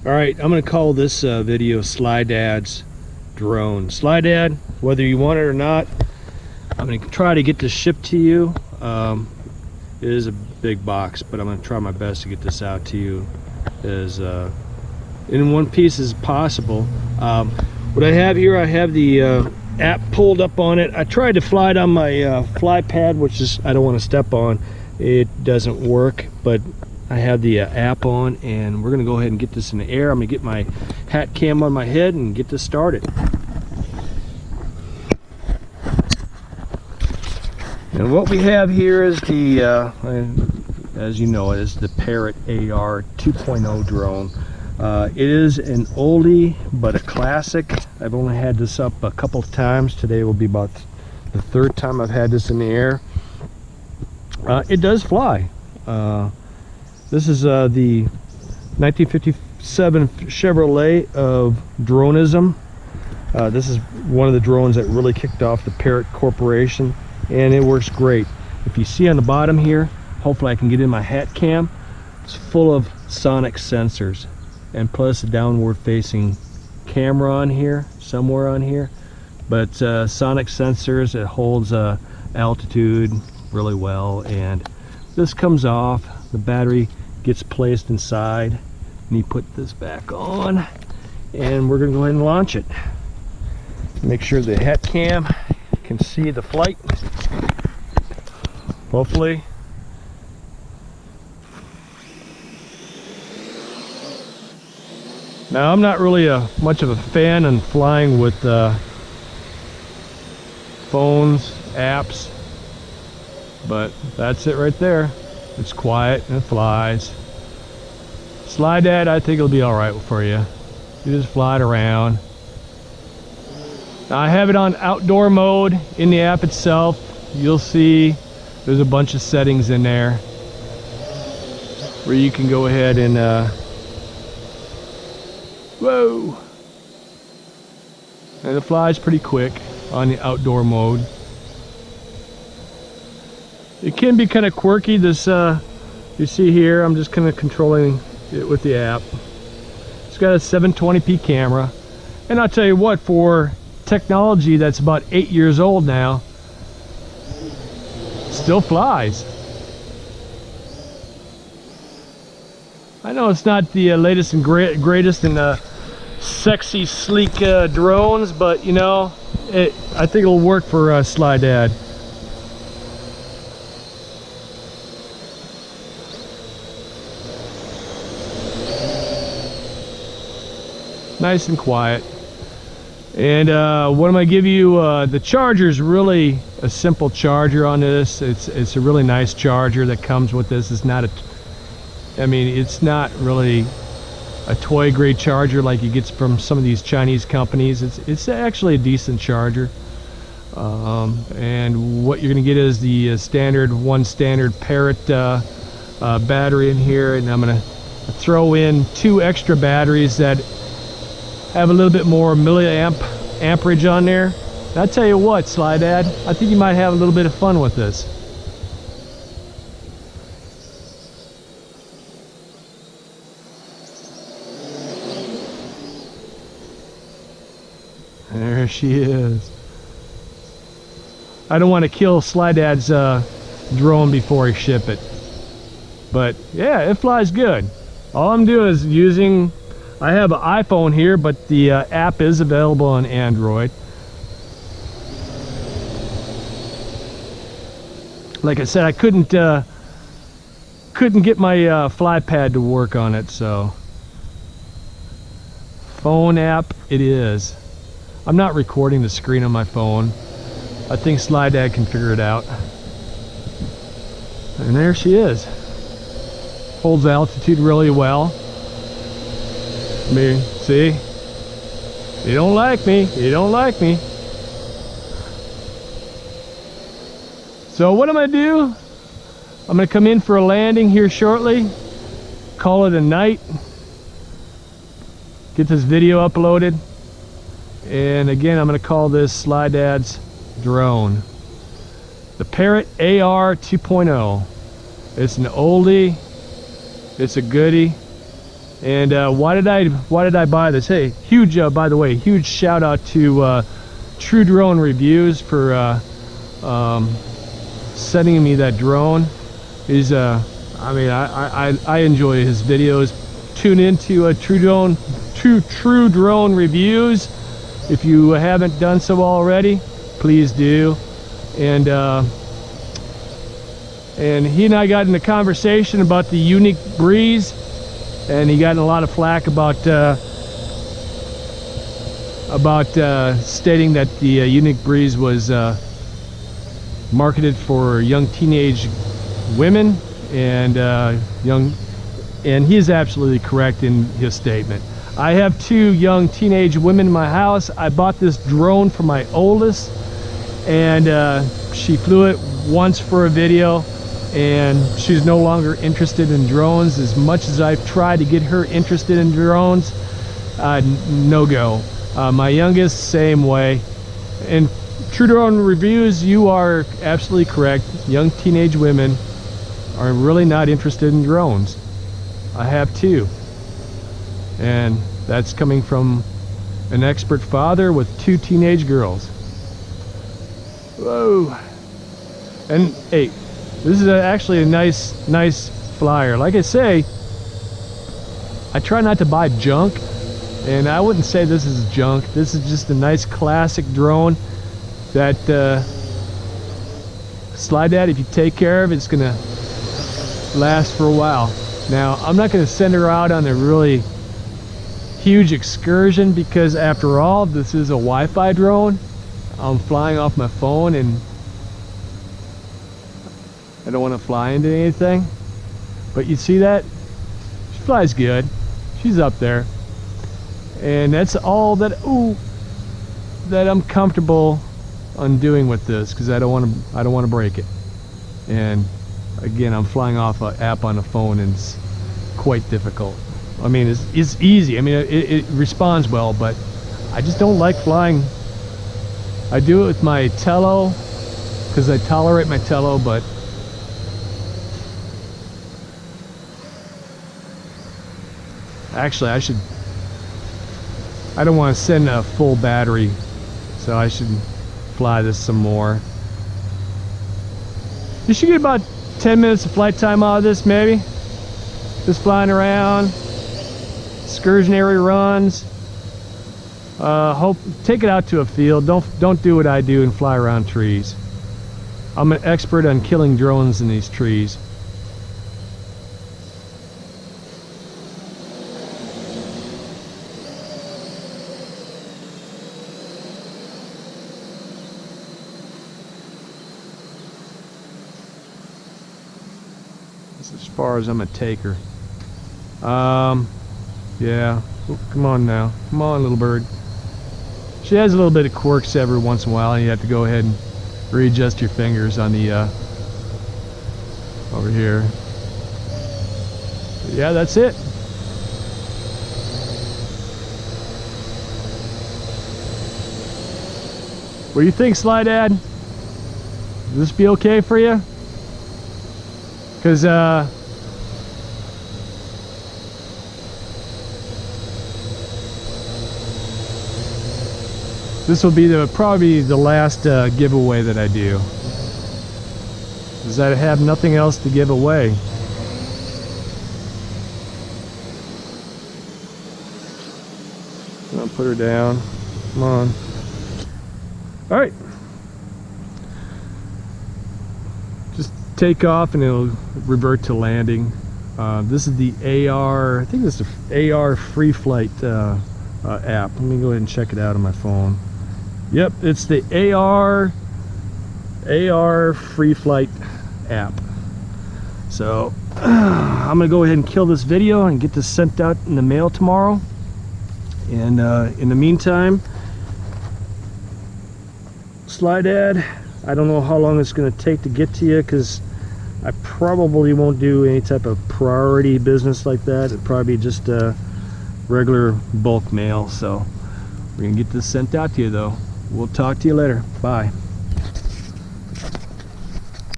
Alright, I'm going to call this video Slydad's drone. Slydad, whether you want it or not, I'm going to try to get this shipped to you. It is a big box, but I'm going to try my best to get this out to you as in one piece as possible. What I have here, I have the app pulled up on it. I tried to fly it on my fly pad, which is I don't want to step on. It doesn't work, but I have the app on, and we're gonna go ahead and get this in the air. I'm gonna get my hat cam on my head and get this started. And what we have here is the as you know, it is the Parrot AR 2.0 drone. It is an oldie but a classic. I've only had this up a couple of times. Today will be about the third time I've had this in the air. It does fly. This is the 1957 Chevrolet of dronism. This is one of the drones that really kicked off the Parrot Corporation, and it works great. If you see on the bottom here, hopefully I can get in my hat cam, it's full of sonic sensors, and plus a downward facing camera on here, somewhere on here. But sonic sensors, it holds altitude really well, and this comes off, the battery gets placed inside, and you put this back on, and we're going to go ahead and launch it. Make sure the hat cam can see the flight, hopefully. Now, I'm not really much of a fan in flying with phones, apps, but that's it right there. It's quiet and it flies. Slydad, I think it'll be all right for you. You just fly it around. Now, I have it on outdoor mode in the app itself. You'll see there's a bunch of settings in there where you can go ahead and whoa! And it flies pretty quick on the outdoor mode. It can be kind of quirky. This you see here, I'm just kind of controlling it with the app. It's got a 720p camera, and I'll tell you what, for technology that's about 8 years old now, still flies. I know it's not the latest and greatest and sexy, sleek drones, but you know, I think it'll work for Slydad. Nice and quiet. And what I'm going to give you, the charger is really a simple charger on this. It's a really nice charger that comes with this. It's not it's not really a toy grade charger like you get from some of these Chinese companies. It's actually a decent charger. And what you're going to get is the standard Parrot battery in here, and I'm going to throw in 2 extra batteries that have a little bit more amperage on there. And I'll tell you what, Slydad, I think you might have a little bit of fun with this. There she is. I don't want to kill Slydad's drone before I ship it, but yeah, it flies good. All I'm doing is using, I have an iPhone here, but the app is available on Android. Like I said, I couldn't get my fly pad to work on it, so phone app it is. I'm not recording the screen on my phone. I think Slydad can figure it out. And there she is. Holds altitude really well. See? You don't like me. You don't like me. So what I'm going to do, I'm going to come in for a landing here shortly. Call it a night. Get this video uploaded. And again, I'm going to call this Slydad's drone. The Parrot AR 2.0. It's an oldie. It's a goodie. And why did I buy this? Hey, huge by the way, huge shout out to True Drone Reviews for sending me that drone. He's I mean, I enjoy his videos. Tune into True Drone Reviews. If you haven't done so already, please do. And he and I got in a conversation about the Unique Breeze, and he got in a lot of flack about stating that the Unique Breeze was marketed for young teenage women, and and he is absolutely correct in his statement. I have 2 young teenage women in my house. I bought this drone for my oldest, and she flew it once for a video, and she's no longer interested in drones. As much as I've tried to get her interested in drones, no go. My youngest, same way. And True Drone Reviews, you are absolutely correct. Young teenage women are really not interested in drones. I have 2, and that's coming from an expert father with 2 teenage girls. Whoa. And hey, this is actually a nice flyer. Like I say, I try not to buy junk, and I wouldn't say this is junk. This is just a nice classic drone that Slydad, if you take care of it, it's gonna last for a while. Now, I'm not going to send her out on a really huge excursion, because after all, this is a Wi-Fi drone. I'm flying off my phone, and I don't want to fly into anything. But you see that? She flies good. She's up there. And that's all that that I'm comfortable on doing with this, because I don't want to break it. And again, I'm flying off an app on the phone, and it's quite difficult. I mean, it's easy. I mean, it responds well, but I just don't like flying. I do it with my Tello, because I tolerate my Tello, but actually I don't want to send a full battery, so I should fly this some more. You should get about 10 minutes of flight time out of this, maybe. Just flying around, excursionary runs. Take it out to a field. Don't do what I do and fly around trees. I'm an expert on killing drones in these trees. As far as I'm gonna take her. Yeah. Oh, come on now. Come on, little bird. She has a little bit of quirks every once in a while, and you have to go ahead and readjust your fingers on the over here. But yeah, that's it. What do you think, Slydad? Will this be okay for you? Because this will be probably the last giveaway that I do, because I have nothing else to give away. I'll put her down. Come on. All right. Just take off and it'll revert to landing. This is the AR, I think this is the AR Free Flight app. Let me go ahead and check it out on my phone. Yep, it's the AR Free Flight app. So I'm gonna go ahead and kill this video and get this sent out in the mail tomorrow. And in the meantime, Slydad, I don't know how long it's gonna take to get to you, because I probably won't do any type of priority business like that. It'd probably be just regular bulk mail. So we're gonna get this sent out to you though. We'll talk to you later. Bye.